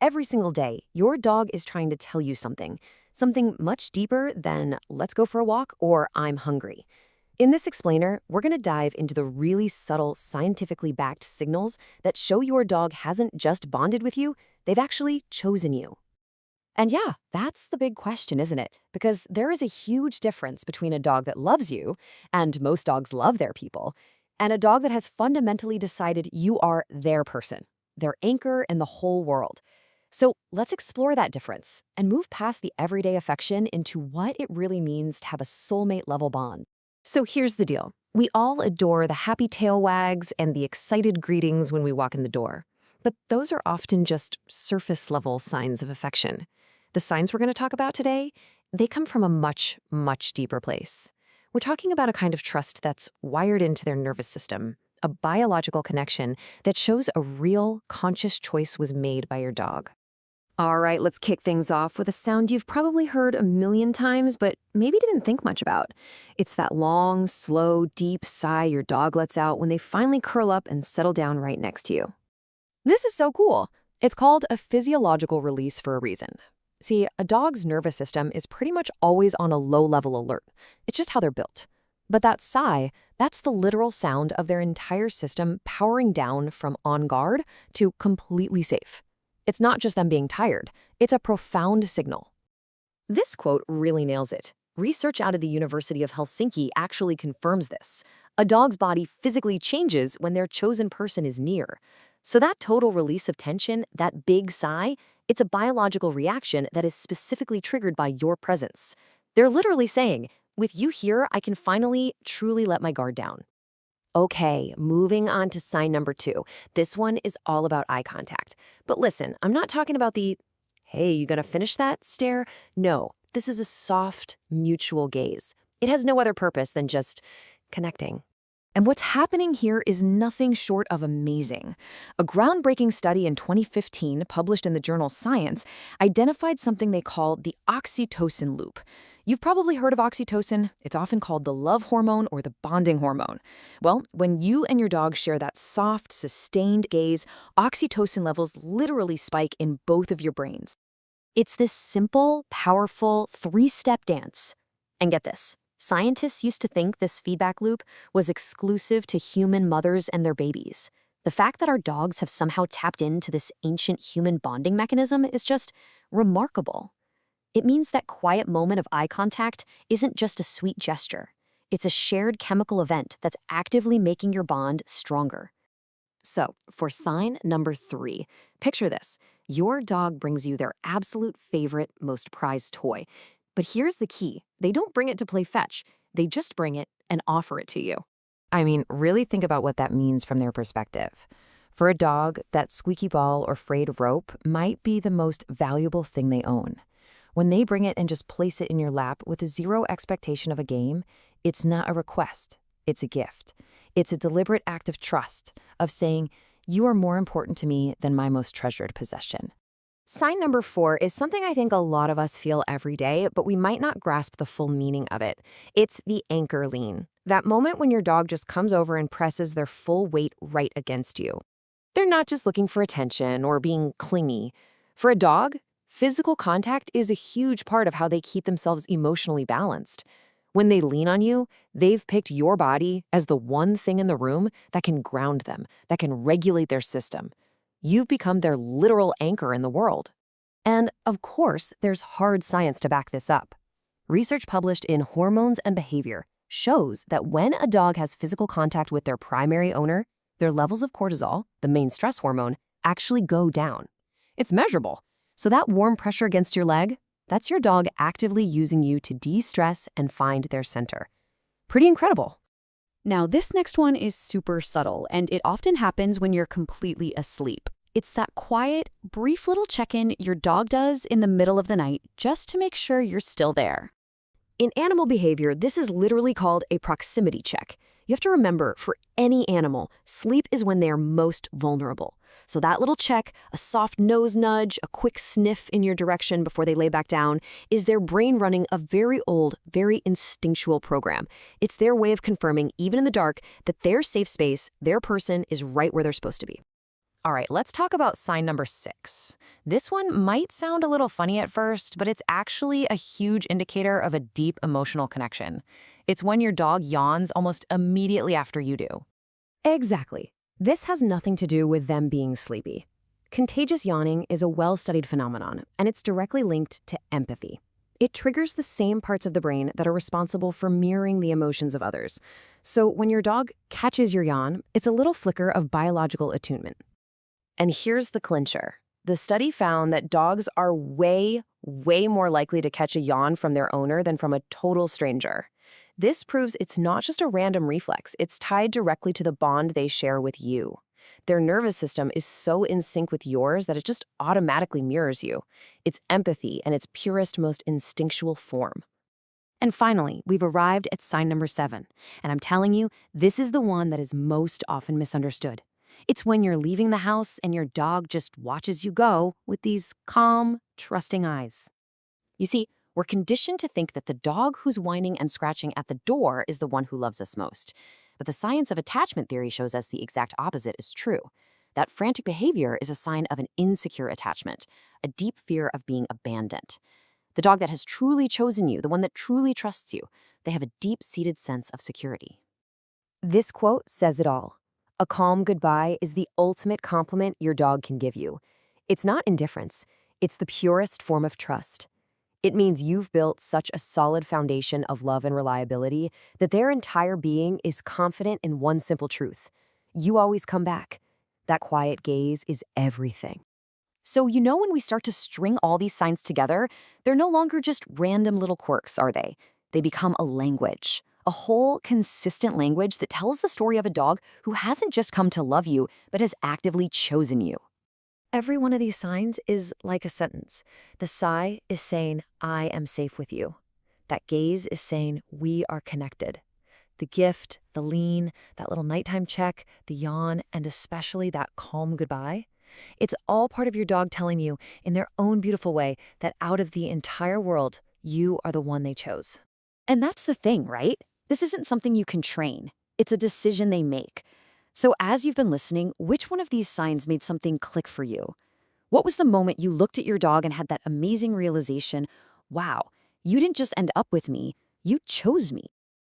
Every single day, your dog is trying to tell you something much deeper than let's go for a walk or I'm hungry. In this explainer, we're going to dive into the really subtle, scientifically backed signals that show your dog hasn't just bonded with you, they've actually chosen you. And yeah, that's the big question, isn't it? Because there is a huge difference between a dog that loves you, and most dogs love their people, and a dog that has fundamentally decided you are their person, their anchor in the whole world. So let's explore that difference and move past the everyday affection into what it really means to have a soulmate level bond. So here's the deal. We all adore the happy tail wags and the excited greetings when we walk in the door. But those are often just surface level signs of affection. The signs we're going to talk about today, they come from a much, much deeper place. We're talking about a kind of trust that's wired into their nervous system, a biological connection that shows a real, conscious choice was made by your dog. All right, let's kick things off with a sound you've probably heard a million times, but maybe didn't think much about. It's that long, slow, deep sigh your dog lets out when they finally curl up and settle down right next to you. This is so cool. It's called a physiological release for a reason. See, a dog's nervous system is pretty much always on a low-level alert. It's just how they're built. But that sigh, that's the literal sound of their entire system powering down from on guard to completely safe. It's not just them being tired, it's a profound signal. This quote really nails it. Research out of the University of Helsinki actually confirms this. A dog's body physically changes when their chosen person is near. So that total release of tension, that big sigh, it's a biological reaction that is specifically triggered by your presence. They're literally saying, with you here, I can finally, truly let my guard down. Okay, moving on to sign number 2. This one is all about eye contact. But listen, I'm not talking about the, hey, you gonna finish that stare? No, this is a soft, mutual gaze. It has no other purpose than just connecting. And what's happening here is nothing short of amazing. A groundbreaking study in 2015, published in the journal Science, identified something they call the oxytocin loop. You've probably heard of oxytocin. It's often called the love hormone or the bonding hormone. Well, when you and your dog share that soft, sustained gaze, oxytocin levels literally spike in both of your brains. It's this simple, powerful, 3-step dance. And get this. Scientists used to think this feedback loop was exclusive to human mothers and their babies. The fact that our dogs have somehow tapped into this ancient human bonding mechanism is just remarkable. It means that quiet moment of eye contact isn't just a sweet gesture. It's a shared chemical event that's actively making your bond stronger. So, for sign number 3, picture this. Your dog brings you their absolute favorite, most prized toy. But here's the key. They don't bring it to play fetch. They just bring it and offer it to you. I mean, really think about what that means from their perspective. For a dog, that squeaky ball or frayed rope might be the most valuable thing they own. When they bring it and just place it in your lap with zero expectation of a game, it's not a request. It's a gift. It's a deliberate act of trust, of saying, you are more important to me than my most treasured possession. Sign number 4 is something I think a lot of us feel every day, but we might not grasp the full meaning of it. It's the anchor lean. That moment when your dog just comes over and presses their full weight right against you. They're not just looking for attention or being clingy. For a dog, physical contact is a huge part of how they keep themselves emotionally balanced. When they lean on you, they've picked your body as the one thing in the room that can ground them, that can regulate their system. You've become their literal anchor in the world. And, of course, there's hard science to back this up. Research published in Hormones and Behavior shows that when a dog has physical contact with their primary owner, their levels of cortisol, the main stress hormone, actually go down. It's measurable. So that warm pressure against your leg, that's your dog actively using you to de-stress and find their center. Pretty incredible. Now, this next one is super subtle, and it often happens when you're completely asleep. It's that quiet, brief little check-in your dog does in the middle of the night just to make sure you're still there. In animal behavior, this is literally called a proximity check. You have to remember, for any animal, sleep is when they are most vulnerable. So that little check, a soft nose nudge, a quick sniff in your direction before they lay back down, is their brain running a very old, very instinctual program. It's their way of confirming, even in the dark, that their safe space, their person, is right where they're supposed to be. All right, let's talk about sign number 6. This one might sound a little funny at first, but it's actually a huge indicator of a deep emotional connection. It's when your dog yawns almost immediately after you do. Exactly. This has nothing to do with them being sleepy. Contagious yawning is a well-studied phenomenon, and it's directly linked to empathy. It triggers the same parts of the brain that are responsible for mirroring the emotions of others. So when your dog catches your yawn, it's a little flicker of biological attunement. And here's the clincher. The study found that dogs are way more likely to catch a yawn from their owner than from a total stranger. This proves it's not just a random reflex, it's tied directly to the bond they share with you. Their nervous system is so in sync with yours that it just automatically mirrors you. It's empathy in its purest, most instinctual form. And finally, we've arrived at sign number 7. And I'm telling you, this is the one that is most often misunderstood. It's when you're leaving the house and your dog just watches you go with these calm, trusting eyes. You see, we're conditioned to think that the dog who's whining and scratching at the door is the one who loves us most. But the science of attachment theory shows us the exact opposite is true. That frantic behavior is a sign of an insecure attachment, a deep fear of being abandoned. The dog that has truly chosen you, the one that truly trusts you, they have a deep-seated sense of security. This quote says it all. A calm goodbye is the ultimate compliment your dog can give you. It's not indifference. It's the purest form of trust. It means you've built such a solid foundation of love and reliability that their entire being is confident in one simple truth. You always come back. That quiet gaze is everything. So when we start to string all these signs together, they're no longer just random little quirks, are they? They become a language. A whole, consistent language that tells the story of a dog who hasn't just come to love you, but has actively chosen you. Every one of these signs is like a sentence. The sigh is saying, I am safe with you. That gaze is saying, we are connected. The gift, the lean, that little nighttime check, the yawn, and especially that calm goodbye. It's all part of your dog telling you, in their own beautiful way, that out of the entire world, you are the one they chose. And that's the thing, right? This isn't something you can train. It's a decision they make. So as you've been listening, which one of these signs made something click for you? What was the moment you looked at your dog and had that amazing realization, wow, you didn't just end up with me, you chose me?